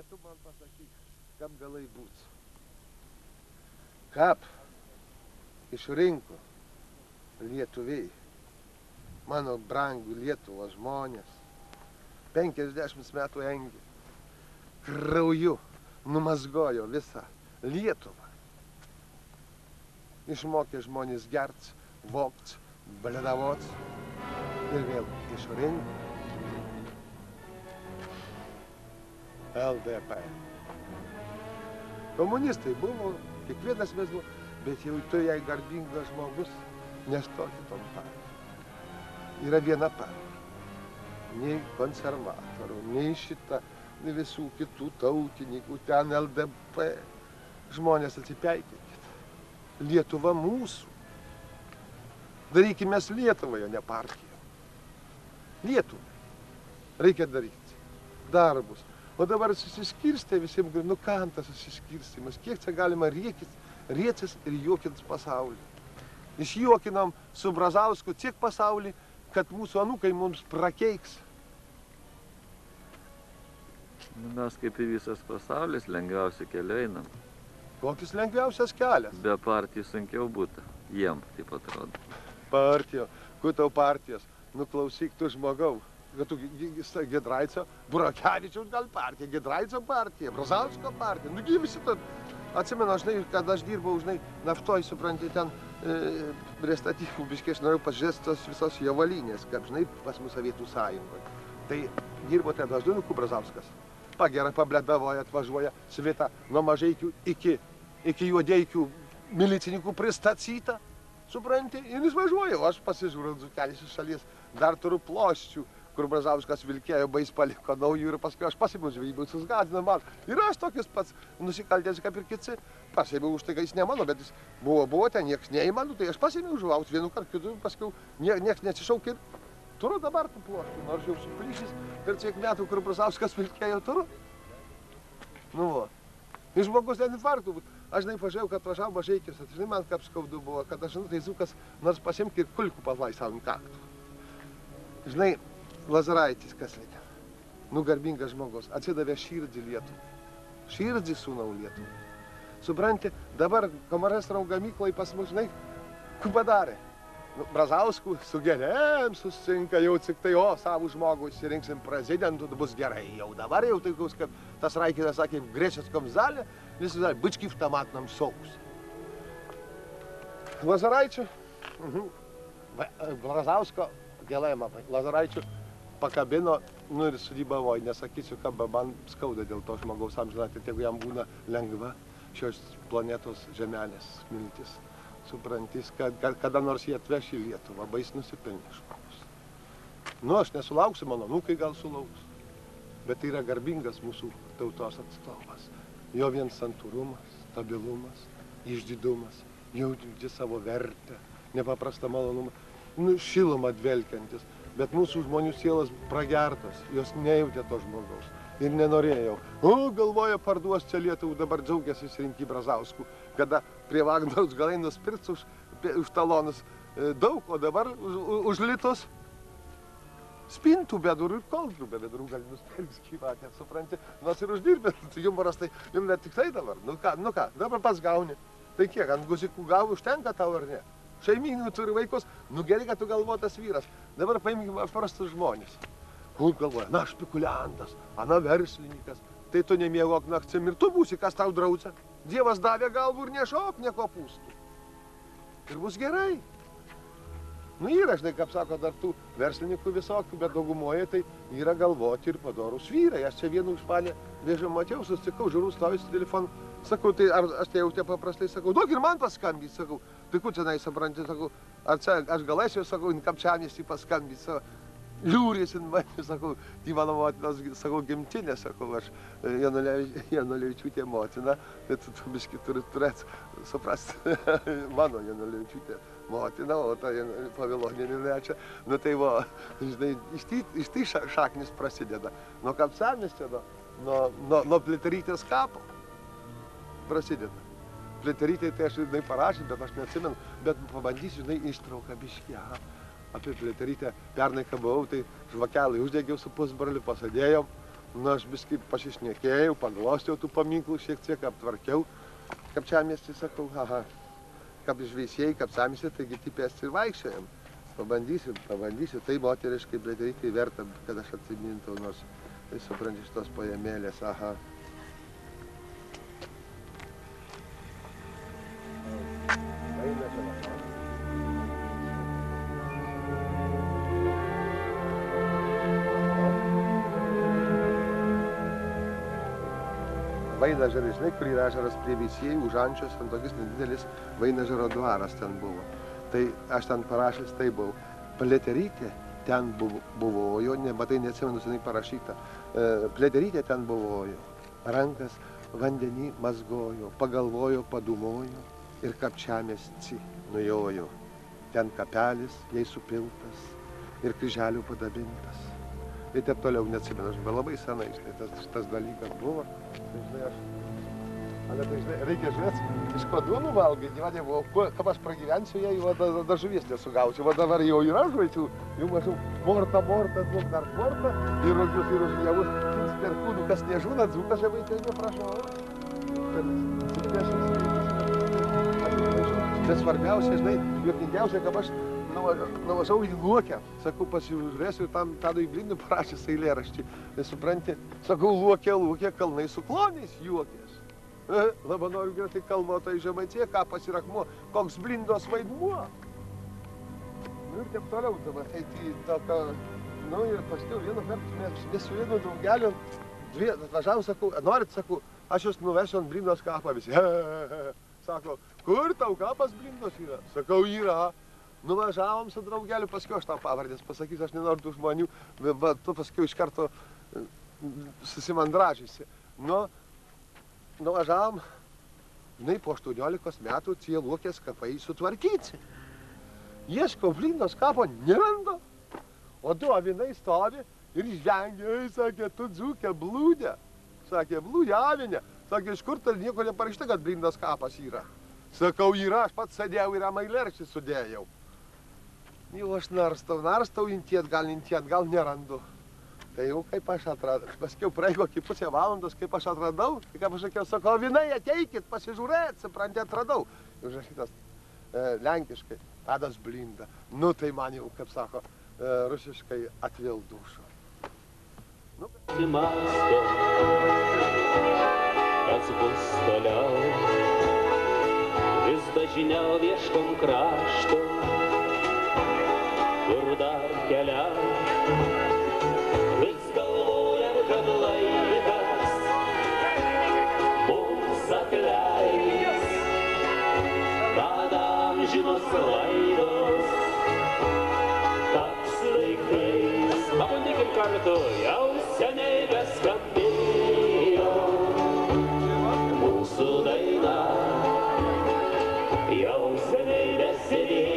Bet tu man pasakyk, kam galai būt. Kap išrinko lietuviai, mano brangų Lietuvos žmonės, 50 metų engė, krauju numazgojo visą Lietuvą. Išmokė žmonės gert, vogt, bledavot ir vėl išrinko LDP. Komunistai buvo, kiekvienas mes buvo, bet jau tu jai garbingas žmogus, nestoti tom partijom. Yra viena partija. Nei konservatorių, nei šita, nei visų kitų tautininkų, ten LDP. Žmonės atsipeikėkit. Lietuva mūsų. Darykime Lietuvą, o ne partiją. Lietuvą. Reikia daryti darbus. O dabar susiskirstė visiems, nu kam tas susiskirstimas, kiek čia galima rėcis ir juokins pasaulį. Išjuokinam su Brazausku tiek pasaulį, kad mūsų anūkai mums prakeiks. Mes kaip į visas pasaulis lengviausiu keliu einam. Kokis lengviausias kelias? Be partijų sunkiau būtų. Jiem taip atrodo. Partija, kur tau partijas? Nuklausyk tu žmogau. Kad tu Giedraico, Burakevičiaus gal partija, Giedraico partija, Brazausko partija. Nugi visi to. Atsimenu, žinai, kad aš dirbau, žinai, naftoj, supranti, ten prie statybų biškai, aš norėjau pažiūrėti tos visos javalinės, kaip, žinai, pas mus Sovietų sąjungoje. Tai dirbo ten Daždunukų Brazauskas. Pagerai, pabledavoja, atvažiuoja svita nuo Mažeikių iki Juodeikių milicininkų pristatyta. Supranti, ir jis važiuoja, o aš pasižiūrėjau Dzūkelis iš šalies, dar turiu ploščių, kur Brazauskas vilkėjo, bais paliko naujų ir paskui aš pasiėmiau žvejybą, jis gąsdino man. Ir aš tokius pats nusikaltęs kaip ir kiti, pasiėmiau už tai, kad jis ne mano, bet jis buvo ten, nieks neįmano, tai aš pasiėmiau žuvaut vienu kartu, kitu, paskui nieks neatsišaukė ir turiu dabar tų ploščių, nors jau suplyšęs per tiek metų, kur Brazauskas vilkėjo, turiu. Nu, va. Ir žmogus ten infarktų būt. Aš, žinai, pažiūrėjau, kad važiavo Mažeikis, žinai, man kaip skaudu buvo, kad aš, žinai, tai Zukas nors pasiimk ir kulkų palai savo ant kaktų. Žinai, Lazaraitis, kas reikia? Nu, garbingas žmogus, atsidavė širdį Lietuvai. Širdį sūnau Lietuvai. Supranti, dabar Komarestro gamyklai pas mus, žinai, ką padarė? Nu, Brazauskų su gerėm susitinka jau tik tai, o, savo žmogų įsirinksim prezidentų, bus gerai. Jau dabar jau tai, kaip tas Raikinas sakė, Grečeskom zalė, visi zalė, bički v tomatnom sousą. Lazaraičių, Brazausko, gėlai mapai, Lazaraičių pakabino, nu ir sudybavo, nesakysiu, ką man skauda dėl to žmogaus amžinatį, jeigu jam būna lengva šios planetos žemelės smiltis. Suprantis, kad kada nors jie atveš į Lietuvą, bais nusipelnė žmogus. Nu, aš nesulauksiu, mano anūkai gal sulauks, bet tai yra garbingas mūsų tautos atstovas. Jo vien santūrumas, stabilumas, išdidumas, jaučianti savo vertę, nepaprastą malonumą, nu, šilumą dvelkiantis, bet mūsų žmonių sielas pragertos, jos nejautė to žmogaus. Ir nenorėjau. O, galvoja, parduos čia Lietuvų, dabar džiaugiasi išrinkti Brazauskų, kada prie Vagnoriaus galai nuspirts už talonus daug, o dabar už litus spintų be durų ir koldrų be durų gali nusipirks gyvatę, supranti. Nors ir uždirbė, jumoras tai jums net tik tai dabar. Nu ką, dabar pats gauni. Tai kiek, ant guzikų gavų užtenka tau ar ne? Šeimyninių turi vaikus, nu gerai, kad tu galvotas vyras. Dabar paimkime paprastus žmonės. Kur galvoja, na, špekuliantas, ana verslininkas, tai tu nemiegok naktim ir tu būsi, kas tau draudžia. Dievas davė galvų ir nešok nieko pūstų. Ir bus gerai. Nu, yra, žinai, kaip sako, dar tų verslininkų visokių, bet daugumoje tai yra galvoti ir padorus vyrai. Aš čia vienų užpalę vėžio mačiau, susitikau, žiūrų stovi su telefonu. Sakau, tai ar aš tai jau tie paprastai sakau, duok ir man paskambyti, sakau. Tai kur čia, supranti, sakau, ar čia aš galėsiu, sakau, Kapčiamestį paskambyti, savo. Liūrės in mane, sakau, tai mano motinos, sakau, gimtinė, sakau, aš Janulevičiūtė motina, bet tu biškai turi turėti, suprasti, mano Janulevičiūtė motina, o ta Pavilonienė nečia. Nu tai va, žinai, iš tai šaknis prasideda. Nuo Kapčiamestio, nuo Pliaterytės kapo prasideda. Pliaterytė tai aš, žinai, parašė, bet aš neatsimenu, bet pabandysiu, žinai, ištrauką biškį. Apie Pliaterytę pernai, kai buvau, tai žvakelį uždegiau su pusbroliu, pasadėjom, Nu, aš biskį pasišnekėjau, paglostiau tų paminklų šiek tiek, aptvarkiau. Kapčiamiestį sakau, aha, kap žveisėjai, kapčiamiestį, taigi tipėsti ir vaikščiojam. Pabandysiu. Tai moteriškai, blėderykai verta, kad aš atsimintų, nors tai supranti šitos pojamėlės, aha. Vainažarė, žinai, kur yra ežeras prie Veisiejų, už Ančios, ten tokis nedidelis Vainažaro dvaras ten buvo. Tai aš ten parašęs, tai buvau. Plėterytė ten buvojo, nematai, neatsimenu, senai parašyta. Plėterytė ten buvojo, rankas vandenį mazgojo, pagalvojo, padūmojo ir kapčiamiestį nujojo. Ten kapelis, jai supiltas ir kryželių padabintas. Ir taip toliau neatsimenu, aš buvau labai senai, žinai, tas dalykas buvo. Tai, žinai, reikia žiūrėti, iš ko duonų valgyti, vadė, kaip aš pragyvensiu, jei dar žuvies nesugausiu, va dabar jau yra žuvių, jau mažau morta, duok dar morta, ir rogius, ir javus, tins per kūnų, kas nežūna, dzūkas žemaitai neprašau. Bet svarbiausia, žinai, juokingiausia, kad aš nuvažiavau į Luokę, sakau, pasižiūrėsiu, tam Tadui Blindui parašęs eilėraštį. Tai supranti, sakau, Luokė, kalnai su kloniais juokės. Labanorių gretai kalvotai žemaitie, kapas ir akmuo, koks Blindos vaidmuo. Nu ir taip toliau, dabar eiti tokio, nu ir paskiau vieną kartą mes su vienu draugeliu atvažiavom, sakau, norit, sakau, aš jūs nuvešiu ant Blindos kapą visi. Sako, kur tau kapas Blindos yra? Sakau, yra. Nuvažiavom su draugeliu, paskiau aš tau pavardės pasakysiu, aš nenoriu tų žmonių, bet tu paskiau iš karto susimandražysi. Nuvažiavom, žinai, po 18 metų tie Luokės kapai sutvarkyti. Ieškau Blindos kapo, nerando. O du avinai stovi ir žvengia, sakė, tu dzūkė blūdė. Sakė, blūdė avinė. Sakė, iš kur tai nieko neparašyta, kad Blindos kapas yra. Sakau, yra, aš pats sėdėjau ir eilėraštį sudėjau. Jau aš narstau, intiet, gal nerandu. Tai jau kaip aš atradau. Paskiau praėjo kokį pusę valandos, kaip aš atradau. Tai kaip aš sakiau, sakau, avinai, ateikit, pasižiūrėt, supranti, atradau. Užrašytas lenkiškai, Tadas Blinda. Nu, tai man jau, kaip sako, rusiškai atvėl dušo. Masto, kas bus toliau, vis dažniau ieškom krašto, kur dar keliau. Vis galvojam, kad laikas mums atleis, kad amžinos laidos taps laikais. Pabandykim kartu, jau seniai beskambėjo mūsų daina, jau seniai besidėjo.